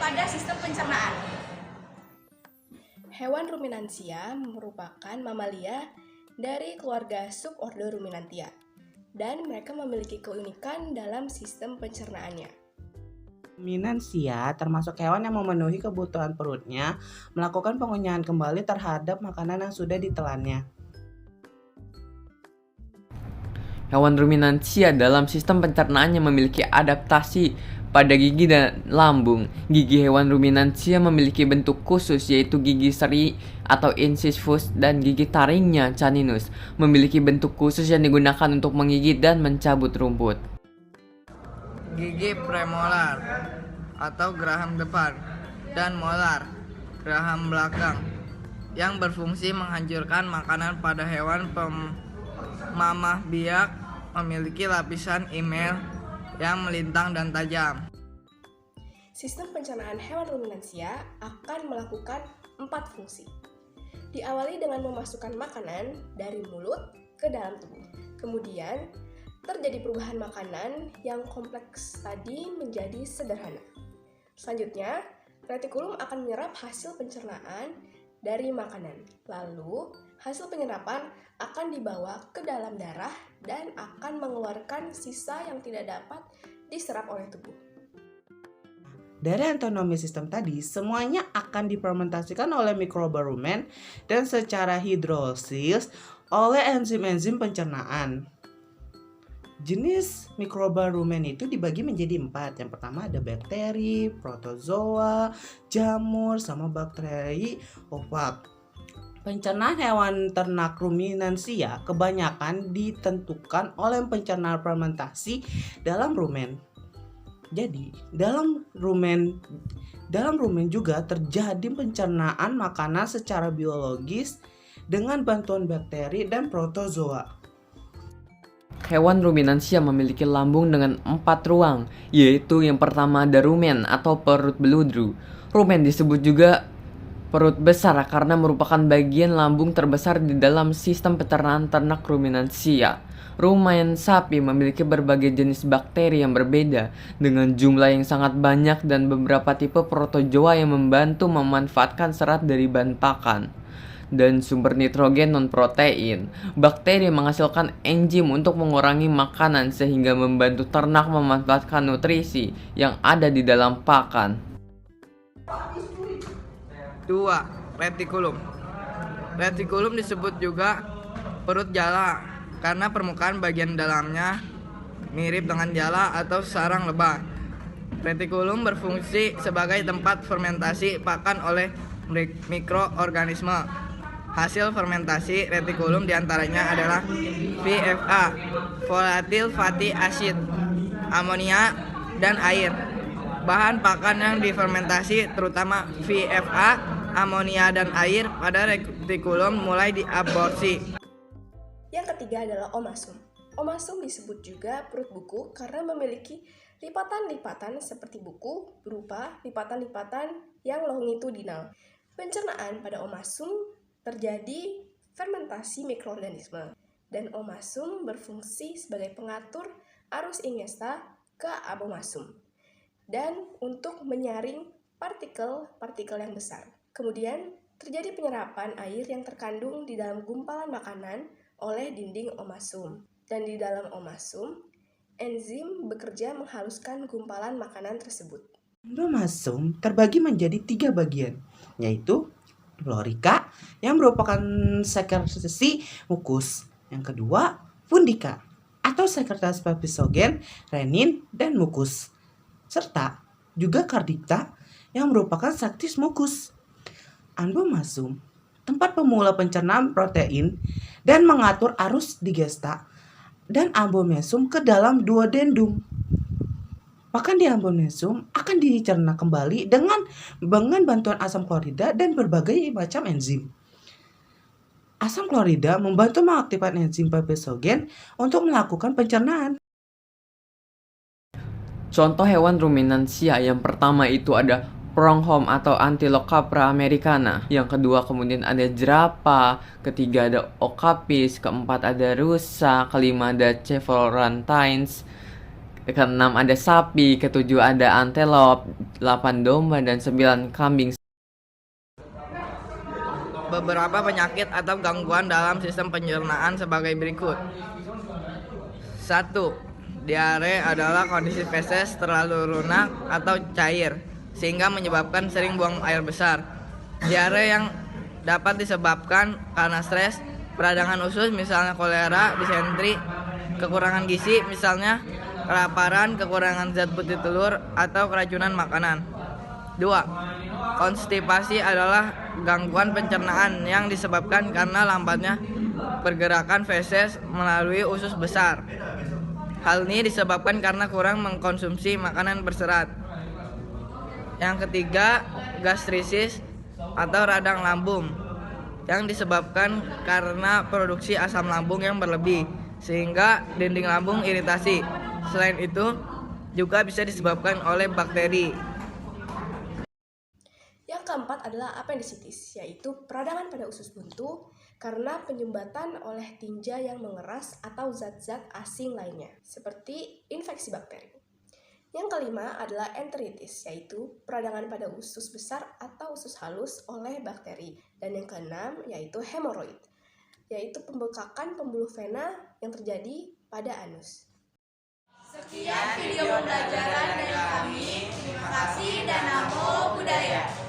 pada sistem pencernaan. Hewan ruminansia merupakan mamalia dari keluarga subordo Ruminantia, dan mereka memiliki keunikan dalam sistem pencernaannya. Ruminansia termasuk hewan yang memenuhi kebutuhan perutnya, melakukan pengunyahan kembali terhadap makanan yang sudah ditelannya. Hewan ruminansia dalam sistem pencernaannya memiliki adaptasi pada gigi dan lambung. Gigi hewan ruminansia memiliki bentuk khusus, yaitu gigi seri atau incisivus, dan gigi taringnya caninus memiliki bentuk khusus yang digunakan untuk menggigit dan mencabut rumput. Gigi premolar atau geraham depan dan molar geraham belakang yang berfungsi menghancurkan makanan pada hewan pemamah biak, memiliki lapisan email yang melintang dan tajam. Sistem pencernaan hewan ruminansia akan melakukan 4 fungsi. Diawali dengan memasukkan makanan dari mulut ke dalam tubuh. Kemudian, terjadi perubahan makanan yang kompleks tadi menjadi sederhana. Selanjutnya, retikulum akan menyerap hasil pencernaan dari makanan. Lalu, hasil penyerapan akan dibawa ke dalam darah dan akan mengeluarkan sisa yang tidak dapat diserap oleh tubuh. Dari anatomi sistem tadi, semuanya akan difermentasikan oleh mikroba rumen dan secara hidrolisis oleh enzim-enzim pencernaan. Jenis mikroba rumen itu dibagi menjadi 4. Yang pertama ada bakteri, protozoa, jamur, sama bakteri opak. Pencernaan hewan ternak ruminansia kebanyakan ditentukan oleh pencernaan fermentasi dalam rumen. Jadi, dalam rumen juga terjadi pencernaan makanan secara biologis dengan bantuan bakteri dan protozoa. Hewan ruminansia memiliki lambung dengan 4 ruang, yaitu yang pertama ada rumen atau perut beludru. Rumen disebut juga perut besar karena merupakan bagian lambung terbesar di dalam sistem pencernaan ternak ruminansia. Rumen sapi memiliki berbagai jenis bakteri yang berbeda dengan jumlah yang sangat banyak dan beberapa tipe protozoa yang membantu memanfaatkan serat dari bahan pakan dan sumber nitrogen non-protein. Bakteri menghasilkan enzim untuk mengurangi makanan sehingga membantu ternak memanfaatkan nutrisi yang ada di dalam pakan. 2. Retikulum. Retikulum disebut juga perut jala karena permukaan bagian dalamnya mirip dengan jala atau sarang lebah. Retikulum berfungsi sebagai tempat fermentasi pakan oleh mikroorganisme. Hasil fermentasi retikulum diantaranya adalah VFA, volatile fatty acid, amonia, dan air. Bahan pakan yang difermentasi terutama VFA, amonia, dan air pada retikulum mulai diaborsi. Yang ketiga adalah omasum. Omasum disebut juga perut buku karena memiliki lipatan-lipatan seperti buku berupa lipatan-lipatan yang longitudinal. Pencernaan pada omasum terjadi fermentasi mikroorganisme, dan omasum berfungsi sebagai pengatur arus ingesta ke abomasum dan untuk menyaring partikel-partikel yang besar. Kemudian terjadi penyerapan air yang terkandung di dalam gumpalan makanan oleh dinding omasum, dan di dalam omasum enzim bekerja menghaluskan gumpalan makanan tersebut. Endomasum terbagi menjadi 3 bagian, yaitu florika yang merupakan sekresi mukus, yang kedua fundika atau sekresi papisogen, renin, dan mukus, serta juga kardita yang merupakan saktis mukus. Endomasum tempat pemula pencernaan protein dan mengatur arus digesta, dan abomasum ke dalam duodendum. Pakan di abomasum akan dicerna kembali dengan bantuan asam klorida dan berbagai macam enzim. Asam klorida membantu mengaktifkan enzim papisogen untuk melakukan pencernaan. Contoh hewan ruminansia yang pertama itu ada pronghorn atau Antilope capra americana. Yang kedua kemudian ada jerapah, ketiga ada okapis, keempat ada rusa, kelima ada Cephalorhynchus, Keenam ada sapi, ketujuh ada antelop, 8 domba, dan 9 kambing. Beberapa penyakit atau gangguan dalam sistem pencernaan sebagai berikut. 1. Diare adalah kondisi feses terlalu lunak atau cair, sehingga menyebabkan sering buang air besar. Diare yang dapat disebabkan karena stres, peradangan usus misalnya kolera, disentri, kekurangan gizi misalnya kelaparan, kekurangan zat putih telur, atau keracunan makanan. 2. Konstipasi adalah gangguan pencernaan yang disebabkan karena lambatnya pergerakan feses melalui usus besar. Hal ini disebabkan karena kurang mengkonsumsi makanan berserat. Yang ketiga, gastritis atau radang lambung yang disebabkan karena produksi asam lambung yang berlebih sehingga dinding lambung iritasi. Selain itu, juga bisa disebabkan oleh bakteri. Yang keempat adalah apendisitis, yaitu peradangan pada usus buntu karena penyumbatan oleh tinja yang mengeras atau zat-zat asing lainnya, seperti infeksi bakteri. Yang kelima adalah enteritis, yaitu peradangan pada usus besar atau usus halus oleh bakteri. Dan yang keenam yaitu hemoroid, yaitu pembekakan pembuluh vena yang terjadi pada anus. Sekian video pembelajaran dari kami. Terima kasih dan namo buddhaya.